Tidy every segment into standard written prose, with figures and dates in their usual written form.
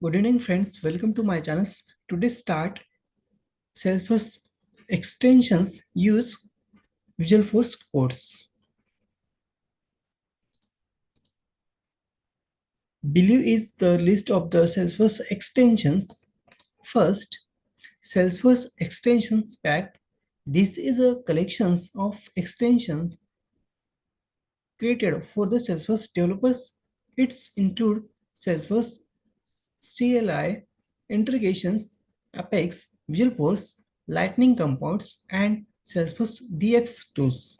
Good evening friends, welcome to my channel. Today start Salesforce extensions use Visual Force codes. Below is the list of the Salesforce extensions. First, Salesforce extensions pack. This is a collection of extensions created for the Salesforce developers. It's include Salesforce CLI, integrations, Apex, Visualforce, Lightning components, and Salesforce DX tools.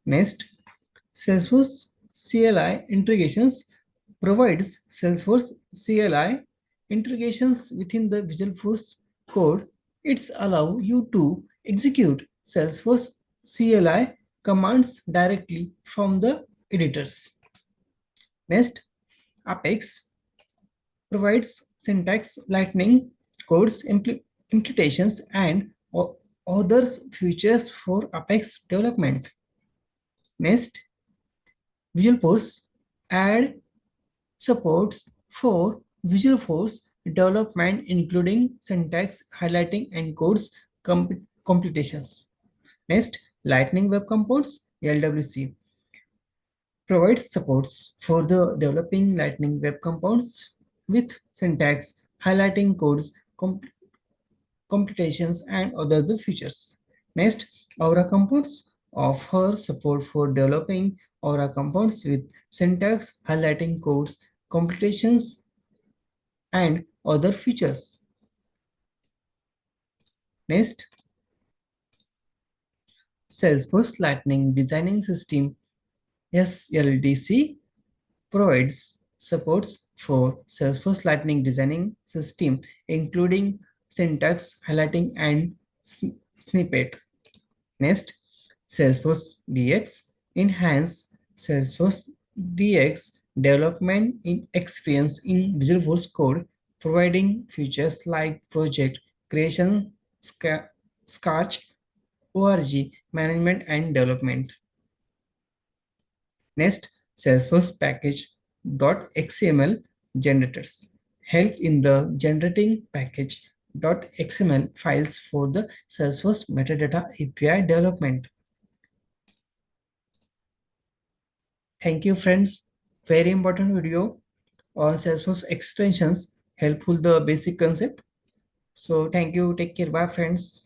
Next, Salesforce CLI integrations provides Salesforce CLI integrations within the Visualforce code. It's allow you to execute Salesforce CLI commands directly from the editors. Next, Apex provides syntax lightning codes implementations and others features for Apex development. Next, Visualforce add supports for Visualforce development including syntax highlighting and codes computations. Next, Lightning Web Components LWC provides supports for the developing Lightning Web Components with syntax, highlighting codes, computations, and other features. Next, Aura Components offer support for developing Aura Components with syntax, highlighting codes, computations, and other features. Next, Salesforce Lightning Designing System SLDC provides supports for Salesforce Lightning Designing System, including syntax, highlighting, and snippet. Next, Salesforce DX enhance Salesforce DX development in experience in Visualforce code, providing features like project creation, Scratch, ORG management, and development. Next, Salesforce package.xml generators help in the generating package.xml files for the Salesforce metadata API development. Thank you friends. Very important video on Salesforce extensions, helpful the basic concept. So thank you. Take care. Bye friends.